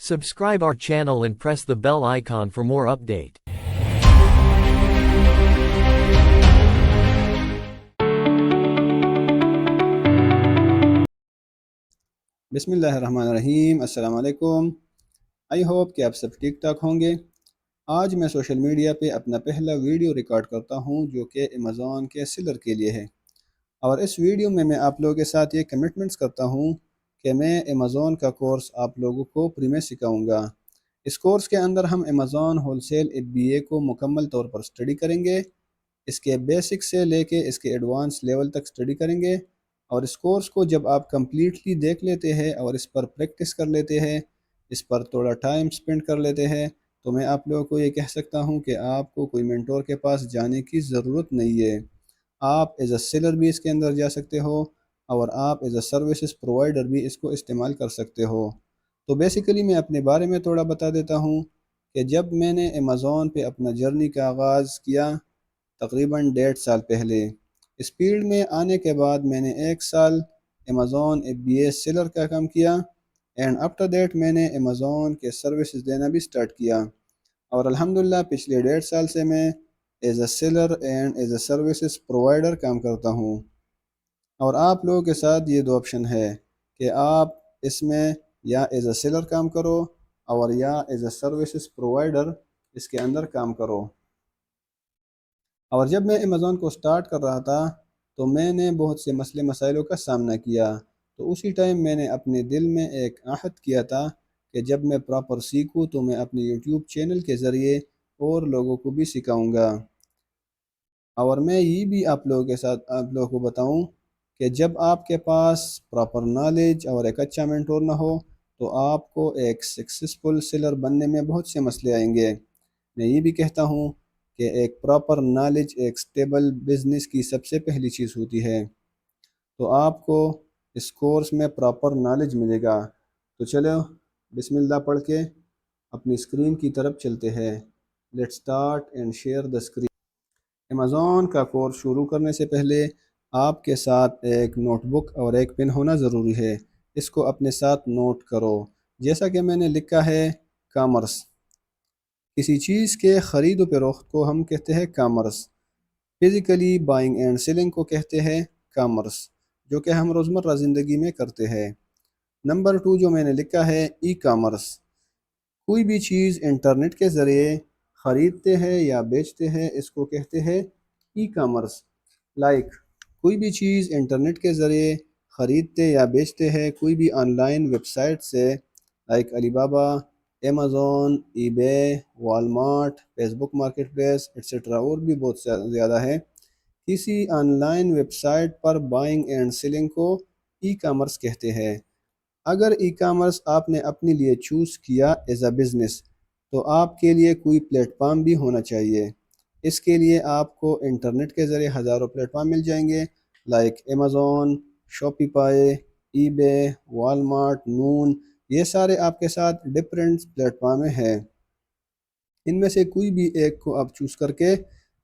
Subscribe our channel and press the bell icon for more update. بسم اللہ الرحمن الرحیم۔ السلام علیکم۔ آئی ہوپ کہ آپ سب ٹھیک ٹاک ہوں گے۔ آج میں سوشل میڈیا پہ اپنا پہلا ویڈیو ریکارڈ کرتا ہوں جو کہ امیزون کے سیلر کے لیے ہے، اور اس ویڈیو میں آپ لوگوں کے ساتھ یہ کمٹمنٹس کرتا ہوں کہ میں امیزون کا کورس آپ لوگوں کو فری میں سکھاؤں گا۔ اس کورس کے اندر ہم امیزون ہول سیل FBA کو مکمل طور پر سٹڈی کریں گے، اس کے بیسک سے لے کے اس کے ایڈوانس لیول تک سٹڈی کریں گے، اور اس کورس کو جب آپ کمپلیٹلی دیکھ لیتے ہیں اور اس پر پریکٹس کر لیتے ہیں، اس پر تھوڑا ٹائم سپینڈ کر لیتے ہیں، تو میں آپ لوگوں کو یہ کہہ سکتا ہوں کہ آپ کو کوئی مینٹور کے پاس جانے کی ضرورت نہیں ہے۔ آپ ایز اے سیلر بھی اس کے اندر جا سکتے ہو، اور آپ ایز اے سروسز پرووائڈر بھی اس کو استعمال کر سکتے ہو۔ تو بیسیکلی میں اپنے بارے میں تھوڑا بتا دیتا ہوں کہ جب میں نے امیزون پہ اپنا جرنی کا آغاز کیا تقریباً 1.5 سال پہلے، اس فیلڈ میں آنے کے بعد میں نے 1 سال امیزون FBA سیلر کا کام کیا، اینڈ after دیٹ میں نے امیزون کے سروسز دینا بھی سٹارٹ کیا، اور الحمدللہ پچھلے 1.5 سال سے میں as a seller and as a services provider کام کرتا ہوں۔ اور آپ لوگوں کے ساتھ یہ 2 آپشن ہے کہ آپ اس میں یا ایز اے سیلر کام کرو اور یا ایز اے سروسز پرووائڈر اس کے اندر کام کرو۔ اور جب میں امیزون کو سٹارٹ کر رہا تھا تو میں نے بہت سے مسئلے مسائلوں کا سامنا کیا، تو اسی ٹائم میں نے اپنے دل میں ایک عہد کیا تھا کہ جب میں پراپر سیکھوں تو میں اپنے یوٹیوب چینل کے ذریعے اور لوگوں کو بھی سکھاؤں گا، اور میں یہ بھی آپ لوگوں کو بتاؤں کہ جب آپ کے پاس پراپر نالج اور ایک اچھا مینٹور نہ ہو تو آپ کو ایک سکسیسفل سیلر بننے میں بہت سے مسئلے آئیں گے۔ میں یہ بھی کہتا ہوں کہ ایک پراپر نالج ایک سٹیبل بزنس کی سب سے پہلی چیز ہوتی ہے، تو آپ کو اس کورس میں پراپر نالج ملے گا۔ تو چلو بسم اللہ پڑھ کے اپنی اسکرین کی طرف چلتے ہیں۔ Let start and share the screen. Amazon کا کورس شروع کرنے سے پہلے آپ کے ساتھ ایک نوٹ بک اور ایک پن ہونا ضروری ہے، اس کو اپنے ساتھ نوٹ کرو۔ جیسا کہ میں نے لکھا ہے کامرس، کسی چیز کے خرید و فروخت کو ہم کہتے ہیں commerce. Physically buying and selling کو کہتے ہیں کامرس، جو کہ ہم روزمرہ زندگی میں کرتے ہیں۔ نمبر 2 جو میں نے لکھا ہے ای کامرس، کوئی بھی چیز انٹرنیٹ کے ذریعے خریدتے ہیں یا بیچتے ہیں اس کو کہتے ہیں ای کامرس۔ کوئی بھی چیز انٹرنیٹ کے ذریعے خریدتے یا بیچتے ہیں کوئی بھی آن لائن ویب سائٹ سے، علی بابا، Amazon, eBay, Walmart, Facebook marketplace etcetera, اور بھی بہت زیادہ ہے۔ کسی آن لائن ویب سائٹ پر بائنگ اینڈ سیلنگ کو ای کامرس کہتے ہیں۔ اگر ای کامرس آپ نے اپنے لیے چوز کیا ایز اے بزنس تو آپ کے لیے کوئی پلیٹ فارم بھی ہونا چاہیے۔ اس کے لیے آپ کو انٹرنیٹ کے ذریعے ہزاروں پلیٹ فارم مل جائیں گے، امیزون، شاپیفائی، ای بے، والمارٹ، نون، یہ سارے آپ کے ساتھ ڈفرینٹ پلیٹ فارمیں ہیں۔ ان میں سے کوئی بھی ایک کو آپ چوز کر کے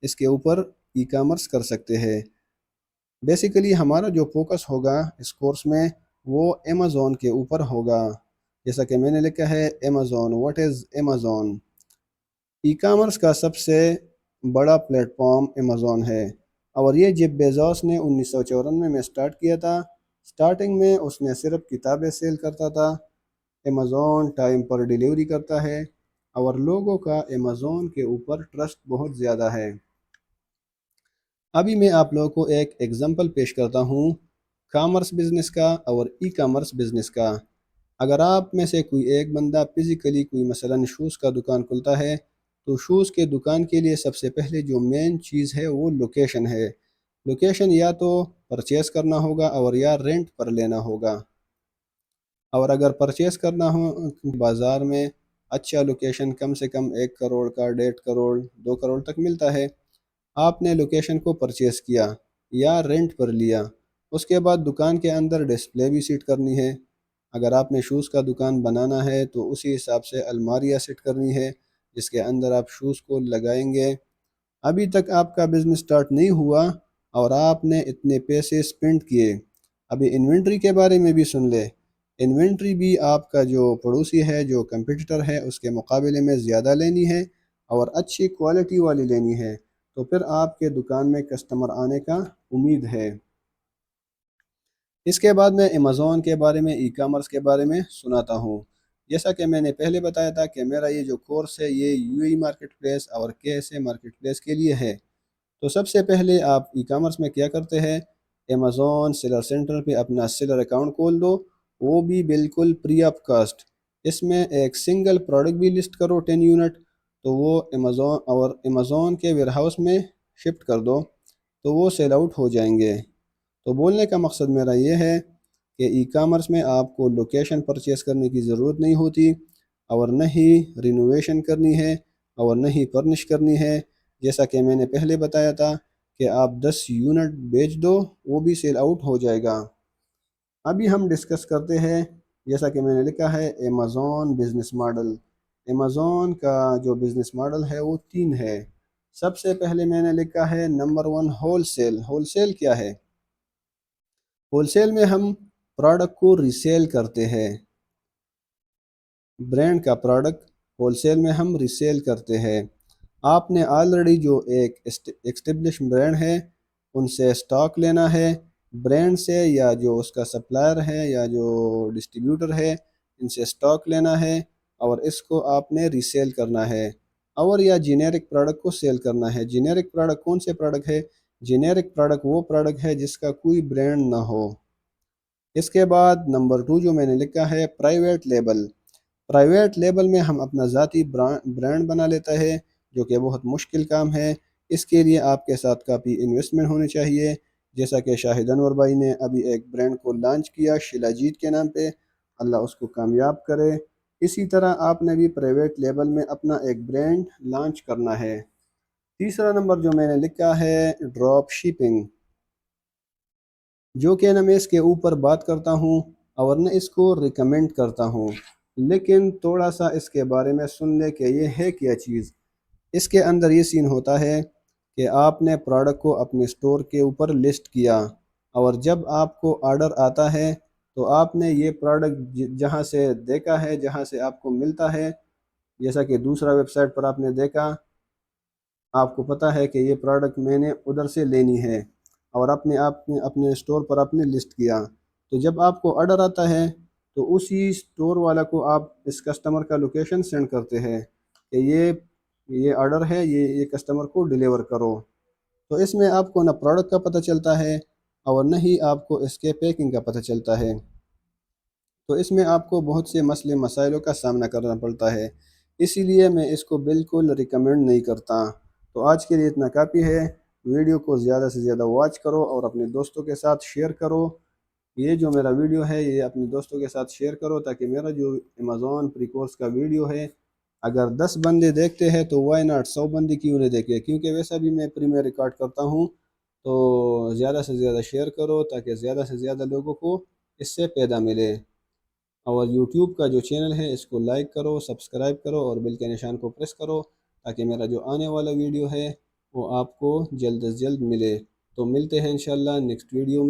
اس کے اوپر ای کامرس کر سکتے ہیں۔ بیسیکلی ہمارا جو فوکس ہوگا اس کورس میں وہ امیزون کے اوپر ہوگا، جیسا کہ میں نے لکھا ہے Amazon. What is Amazon? E commerce کا سب سے بڑا پلیٹ فارم امیزون ہے، اور یہ جیف بیزوس نے 1994 میں سٹارٹ کیا تھا۔ سٹارٹنگ میں اس نے صرف کتابیں سیل کرتا تھا۔ امیزون ٹائم پر ڈیلیوری کرتا ہے، اور لوگوں کا امیزون کے اوپر ٹرسٹ بہت زیادہ ہے۔ ابھی میں آپ لوگوں کو ایک ایگزامپل پیش کرتا ہوں کامرس بزنس کا اور ای کامرس بزنس کا۔ اگر آپ میں سے کوئی ایک بندہ فزیکلی کوئی مثلاً شوز کا دکان کھلتا ہے تو شوز کے دکان کے لیے سب سے پہلے جو مین چیز ہے وہ لوکیشن ہے۔ لوکیشن یا تو پرچیز کرنا ہوگا اور یا رینٹ پر لینا ہوگا، اور اگر پرچیز کرنا ہو بازار میں اچھا لوکیشن کم سے کم 1 کروڑ کا، 1.5 کروڑ، 2 کروڑ تک ملتا ہے۔ آپ نے لوکیشن کو پرچیز کیا یا رینٹ پر لیا، اس کے بعد دکان کے اندر ڈسپلے بھی سیٹ کرنی ہے۔ اگر آپ نے شوز کا دکان بنانا ہے تو اسی حساب سے الماریاں سیٹ کرنی ہے جس کے اندر آپ شوز کو لگائیں گے۔ ابھی تک آپ کا بزنس سٹارٹ نہیں ہوا اور آپ نے اتنے پیسے سپینڈ کیے۔ ابھی انوینٹری کے بارے میں بھی سن لے۔ انوینٹری بھی آپ کا جو پڑوسی ہے، جو کمپیٹیٹر ہے، اس کے مقابلے میں زیادہ لینی ہے اور اچھی کوالٹی والی لینی ہے، تو پھر آپ کے دکان میں کسٹمر آنے کا امید ہے۔ اس کے بعد میں امیزون کے بارے میں، ای کامرس کے بارے میں سناتا ہوں۔ جیسا کہ میں نے پہلے بتایا تھا کہ میرا یہ جو کورس ہے یہ یو ای مارکیٹ پلیس اور کے ایس اے مارکیٹ پلیس کے لیے ہے۔ تو سب سے پہلے آپ ای کامرس میں کیا کرتے ہیں، امیزون سیلر سینٹر پہ اپنا سیلر اکاؤنٹ کھول دو، وہ بھی بالکل فری آف کاسٹ۔ اس میں ایک سنگل پروڈکٹ بھی لسٹ کرو 10 یونٹ، تو وہ امیزون کے ویئر ہاؤس میں شفٹ کر دو، تو وہ سیل آؤٹ ہو جائیں گے۔ تو بولنے کا مقصد میرا یہ ہے کہ ای کامرس میں آپ کو لوکیشن پرچیز کرنے کی ضرورت نہیں ہوتی، اور نہ ہی رینوویشن کرنی ہے، اور نہ ہی فرنش کرنی ہے۔ جیسا کہ میں نے پہلے بتایا تھا کہ آپ 10 یونٹ بیچ دو، وہ بھی سیل آؤٹ ہو جائے گا۔ ابھی ہم ڈسکس کرتے ہیں، جیسا کہ میں نے لکھا ہے امیزون بزنس ماڈل۔ امیزون کا جو بزنس ماڈل ہے وہ 3 ہے۔ سب سے پہلے میں نے لکھا ہے number 1 wholesale. Wholesale کیا ہے؟ ہول سیل میں ہم پروڈکٹ کو ریسیل کرتے ہیں، برانڈ کا پروڈکٹ ہول سیل میں ہم ریسیل کرتے ہیں۔ آپ نے آلریڈی جو ایک ایکسٹیبلش برانڈ ہے ان سے سٹاک لینا ہے، برانڈ سے یا جو اس کا سپلائر ہے یا جو ڈسٹریبیوٹر ہے ان سے سٹاک لینا ہے، اور اس کو آپ نے ریسیل کرنا ہے، اور یا جینیرک پروڈکٹ کو سیل کرنا ہے۔ جینیرک پروڈکٹ کون سے پروڈکٹ ہے؟ جینیرک پروڈکٹ وہ پروڈکٹ ہے جس کا کوئی برانڈ نہ ہو۔ اس کے بعد نمبر 2 جو میں نے لکھا ہے پرائیویٹ لیبل۔ پرائیویٹ لیبل میں ہم اپنا ذاتی برانڈ بنا لیتا ہے، جو کہ بہت مشکل کام ہے۔ اس کے لیے آپ کے ساتھ کافی انویسٹمنٹ ہونی چاہیے، جیسا کہ شاہد انور بھائی نے ابھی ایک برانڈ کو لانچ کیا شیلا جیت کے نام پہ، اللہ اس کو کامیاب کرے۔ اسی طرح آپ نے بھی پرائیویٹ لیبل میں اپنا ایک برانڈ لانچ کرنا ہے۔ تیسرا نمبر جو میں نے لکھا ہے ڈراپ شپنگ، جو کہ نہ میں اس کے اوپر بات کرتا ہوں اور نہ اس کو ریکمینڈ کرتا ہوں، لیکن تھوڑا سا اس کے بارے میں سن لے کہ یہ ہے کیا چیز۔ اس کے اندر یہ سین ہوتا ہے کہ آپ نے پروڈکٹ کو اپنے سٹور کے اوپر لسٹ کیا، اور جب آپ کو آرڈر آتا ہے تو آپ نے یہ پروڈکٹ جہاں سے دیکھا ہے، جہاں سے آپ کو ملتا ہے، جیسا کہ دوسرا ویب سائٹ پر آپ نے دیکھا، آپ کو پتہ ہے کہ یہ پروڈکٹ میں نے ادھر سے لینی ہے، اور اپنے اسٹور پر آپ نے لسٹ کیا، تو جب آپ کو آرڈر آتا ہے تو اسی اسٹور والا کو آپ اس کسٹمر کا لوکیشن سینڈ کرتے ہیں کہ یہ آرڈر ہے، یہ کسٹمر کو ڈیلیور کرو۔ تو اس میں آپ کو نہ پروڈکٹ کا پتہ چلتا ہے اور نہ ہی آپ کو اس کے پیکنگ کا پتہ چلتا ہے، تو اس میں آپ کو بہت سے مسئلے مسائلوں کا سامنا کرنا پڑتا ہے، اسی لیے میں اس کو بالکل ریکمینڈ نہیں کرتا۔ تو آج کے لیے اتنا کافی ہے۔ ویڈیو کو زیادہ سے زیادہ واچ کرو اور اپنے دوستوں کے ساتھ شیئر کرو۔ یہ جو میرا ویڈیو ہے یہ اپنے دوستوں کے ساتھ شیئر کرو، تاکہ میرا جو امیزون پری کورس کا ویڈیو ہے اگر 10 بندے دیکھتے ہیں تو وائی ناٹ 100 بندے کیوں نہیں دیکھے، کیونکہ ویسا بھی میں پری میں ریکارڈ کرتا ہوں۔ تو زیادہ سے زیادہ شیئر کرو تاکہ زیادہ سے زیادہ لوگوں کو اس سے فائدہ ملے، اور یوٹیوب کا جو چینل ہے اس کو لائک کرو، سبسکرائب کرو اور بیل کے نشان کو پریس کرو، تاکہ میرا جو آنے والا ویڈیو ہے وہ آپ کو جلد از جلد ملے۔ تو ملتے ہیں انشاءاللہ نیکسٹ ویڈیو میں۔